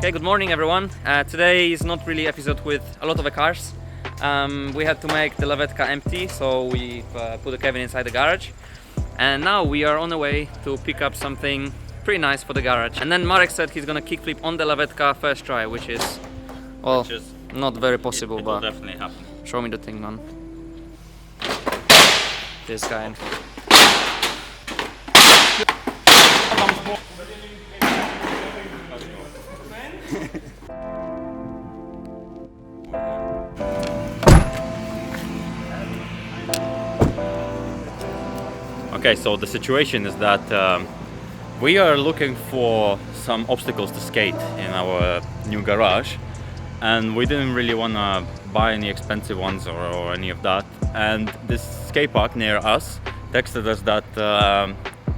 Okay, good morning everyone. Today is not really episode with a lot of the cars. We had to make the Lavetka empty, so we put the cabin inside the garage. And now we are on the way to pick up something pretty nice for the garage. And then Marek said he's gonna kickflip on the Lavetka first try, which is, well, not very possible, it but will definitely happen. Show me the thing, man. This guy. Okay, so the situation is that we are looking for some obstacles to skate in our new garage, and we didn't really want to buy any expensive ones or any of that. And this skate park near us texted us that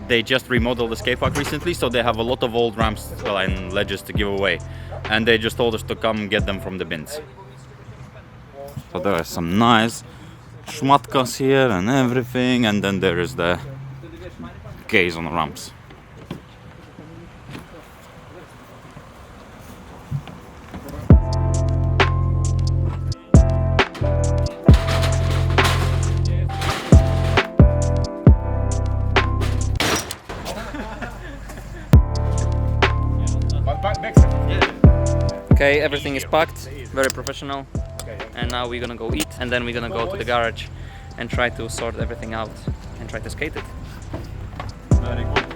they just remodeled the skate park recently, so they have a lot of old ramps and ledges to give away, and they just told us to come get them from the bins. So there are some nice schmatkas here and everything, and then there is the case on the ramps. Okay, everything is packed, very professional. And now we're gonna go eat, and then we're gonna go to the garage and try to sort everything out and try to skate it. Very good.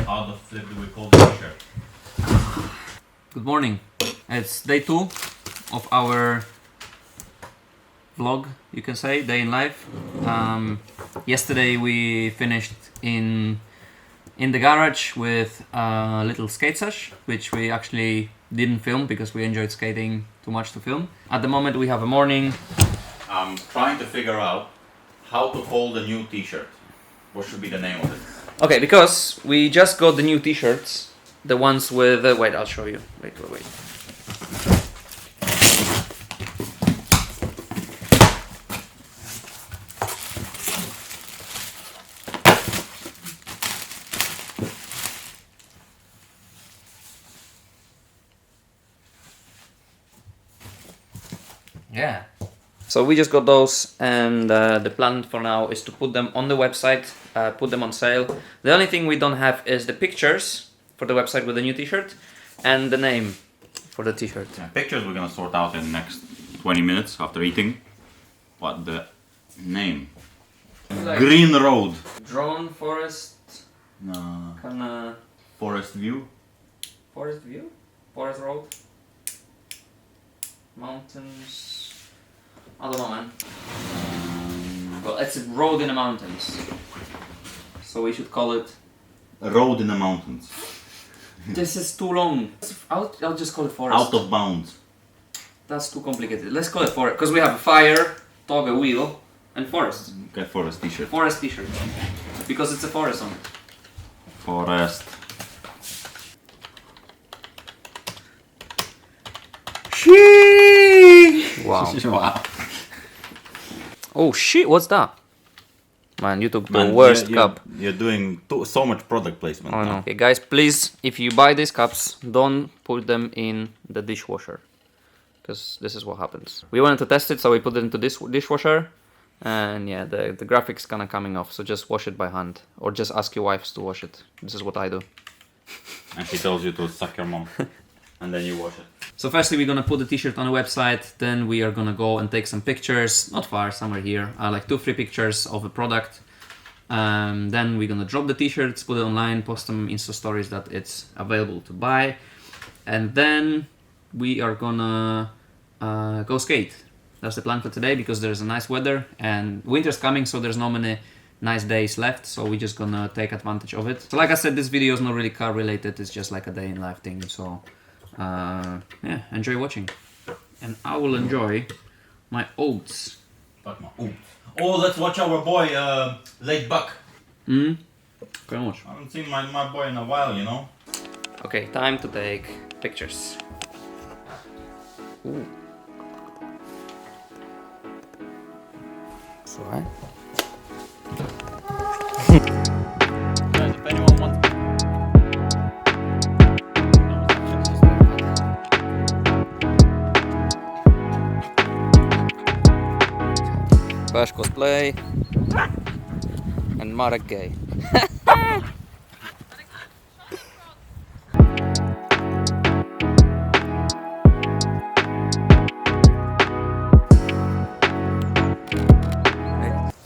How the flip do we call the t-shirt? Good morning. It's day 2 of our vlog, you can say, day in life. Yesterday we finished in the garage with a little skate sesh, which we actually didn't film because we enjoyed skating too much to film. At the moment we have a morning. I'm trying to figure out how to call the new t-shirt. What should be the name of it? Okay, because we just got the new t-shirts, the ones with wait, I'll show you. Wait. Yeah. So we just got those, and the plan for now is to put them on the website, put them on sale. The only thing we don't have is the pictures for the website with the new t-shirt and the name for the t-shirt. Yeah, pictures we're gonna sort out in the next 20 minutes after eating. But the name? Like Green Road. Drone forest. No. Kinda Forest View. forest view? Forest road? Mountains? I don't know, man. Well, it's a road in the mountains. So we should call it... A road in the mountains. This is too long. I'll just call it forest. Out of bounds. That's too complicated. Let's call it forest. Because we have a fire, dog, a wheel, and forest. Okay, forest t-shirt. Forest t-shirt. Because it's a forest on it. Forest. Wow. Wow. Oh shit, what's that? Man, you took the Man, worst cup. You're doing so much product placement. I know. Okay, guys, please, if you buy these cups, don't put them in the dishwasher, because this is what happens. We wanted to test it, so we put it into this dishwasher, and yeah, the graphics kind of coming off. So just wash it by hand, or just ask your wives to wash it. This is what I do. And she tells you to suck your mom, and then you wash it. So firstly, we're gonna put the t-shirt on the website. Then we are gonna go and take some pictures, not far, somewhere here, like 2-3 pictures of the product. Then we're gonna drop the t-shirts, put it online, post some Insta stories that it's available to buy, and then we are gonna go skate. That's the plan for today, because there's a nice weather and winter's coming, so there's not many nice days left, so we're just gonna take advantage of it. So like I said, this video is not really car related, it's just like a day in life thing, so yeah, enjoy watching. And I will enjoy my oats. Oh, let's watch our boy, Late Buck. Very much. I haven't seen my boy in a while, you know. Okay, time to take pictures. Ooh. So, Guys, if anyone wants... Bash cosplay and Marek gay.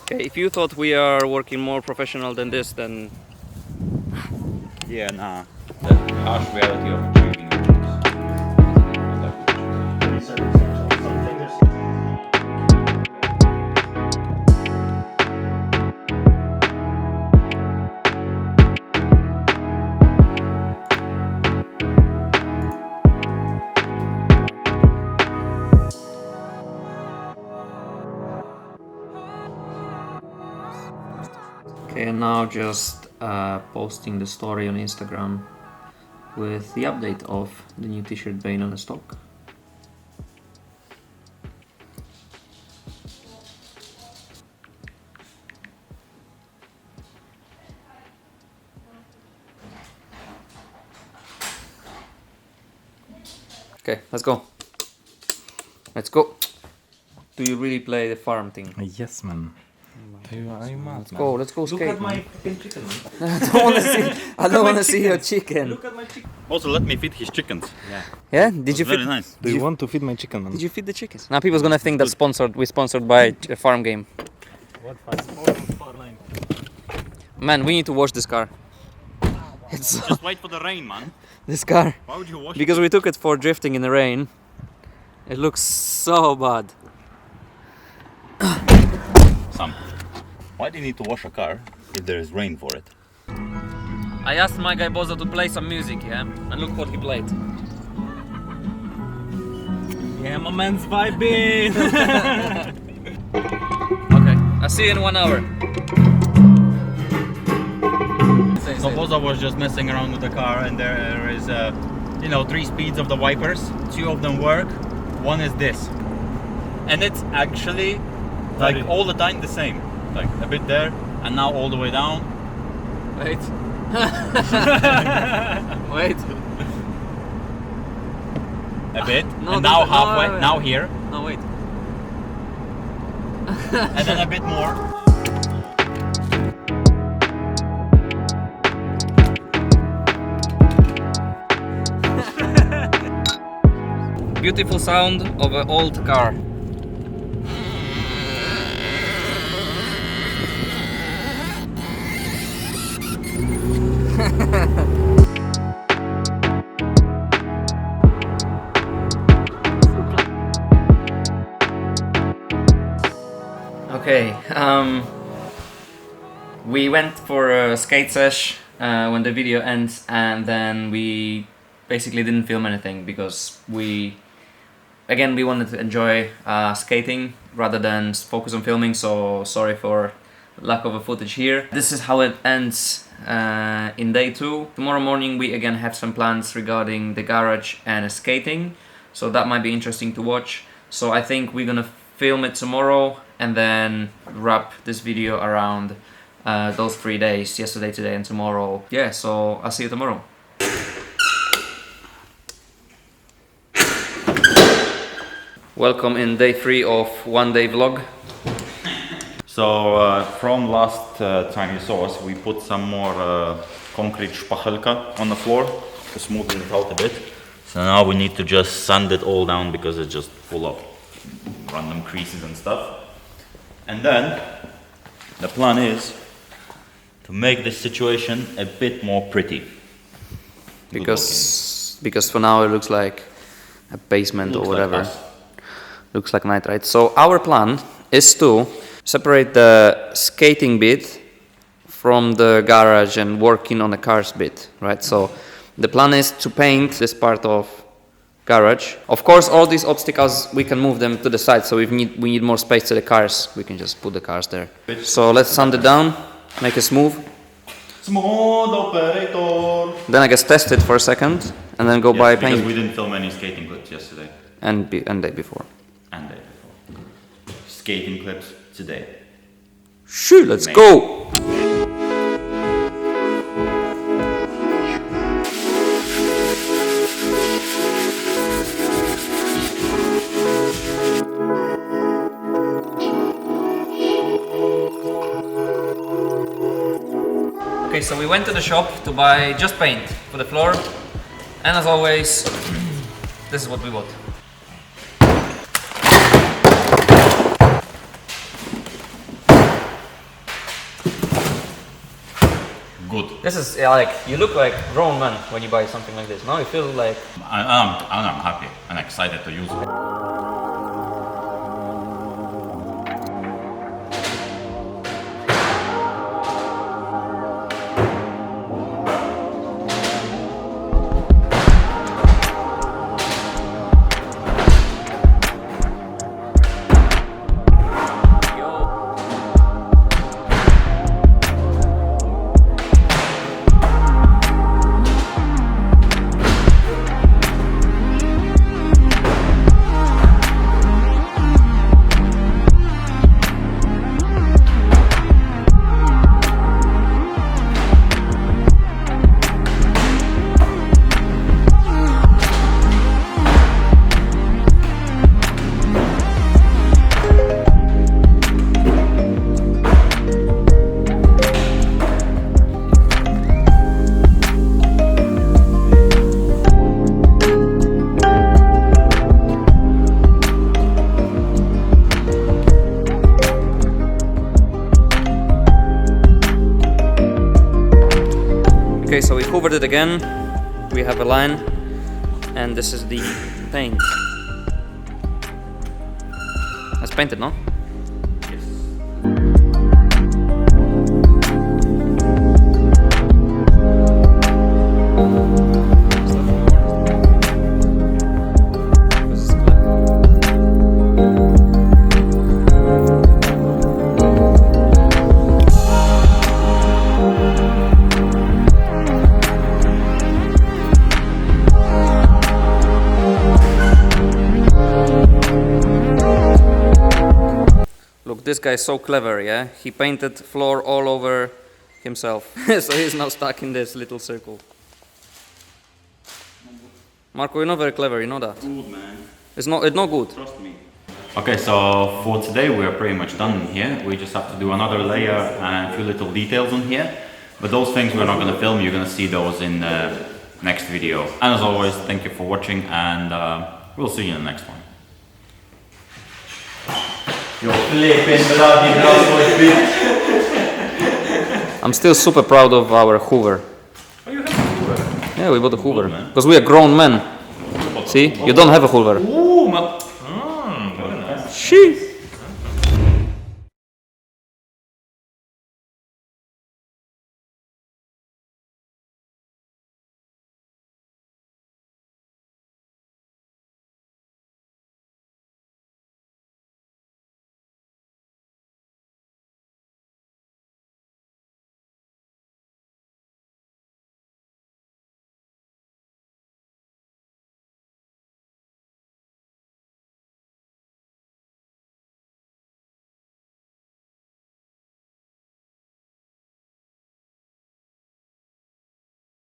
Okay, if you thought we are working more professional than this, then Yeah, nah. The harsh reality of achieving your okay, and now just posting the story on Instagram with the update of the new t-shirt being on the stock. Okay, let's go. Let's go. Do you really play the farm thing? Yes, man. Let's go. Let's go skate. Look at my man. fucking chicken, man. I don't want to see. I don't want to see your chicken. Look at my chicken. Also, let me feed his chickens. Yeah. Yeah? Did you Very feed? nice. Do you want to feed my chicken, man? Did you feed the chickens? Now people's gonna think that sponsored. We sponsored by a farm game. What? Man, we need to wash this car. It's Just wait for the rain, man. this car, Why would you wash because we took it for drifting in the rain. It looks so bad. Sam, why do you need to wash a car if there is rain for it? I asked my guy Bozo to play some music, yeah, and look what he played. Yeah, my man's vibing. Okay, I'll see you in 1 hour. So Boza was just messing around with the car, and there is, 3 speeds of the wipers. 2 of them work. 1 is this, and it's actually like all the time the same. Like a bit there, and now all the way down. Wait. Wait. A bit, No, and now no, halfway. no. Now here, No, wait. and then a bit more. Beautiful sound of an old car. Okay, we went for a skate sesh when the video ends, and then we basically didn't film anything because we wanted to enjoy skating rather than focus on filming, so sorry for lack of a footage here. This is how it ends in day 2. Tomorrow morning we again have some plans regarding the garage and skating, so that might be interesting to watch. So I think we're gonna film it tomorrow and then wrap this video around those 3 days, yesterday, today and tomorrow. Yeah, so I'll see you tomorrow. Welcome in day 3 of one day vlog. So from last time you saw us, we put some more concrete szpachelka on the floor to smoothen it out a bit. So now we need to just sand it all down because it's just full of random creases and stuff. And then the plan is to make this situation a bit more pretty. Because for now it looks like a basement or whatever. Like us. Looks like Nightride. So our plan is to separate the skating bit from the garage and working on the cars bit, right? So the plan is to paint this part of garage. Of course, all these obstacles, we can move them to the side, so we need more space to the cars. We can just put the cars there. So let's sand it down, make it smooth. Smooth operator! Then I guess test it for a second, and then go buy Because paint. we didn't film any skating clips yesterday. And day before. And day before. Skating clips today. Shoo, let's Mate. go! Okay, so we went to the shop to buy just paint for the floor, and as always, this is what we bought. Good. This is like, you look like grown man when you buy something like this. Now you feel like... I'm happy and excited to use it. Okay, so we hoovered it again. We have a line, and this is the paint. That's painted, no? This guy is so clever, yeah? He painted floor all over himself. So he's now stuck in this little circle. Marco, you're not very clever, you know that? Good, man. It's not good. Trust me. Okay, so for today we are pretty much done in here. We just have to do another layer and a few little details in here. But those things we're not going to film, you're going to see those in the next video. And as always, thank you for watching, and we'll see you in the next one. You're flipping bloody bitch. I'm still super proud of our Hoover. Oh, you have a Hoover? Yeah, we bought a Hoover. man. Because we are grown men. See? You don't have a Hoover. Ooh, very nice. She.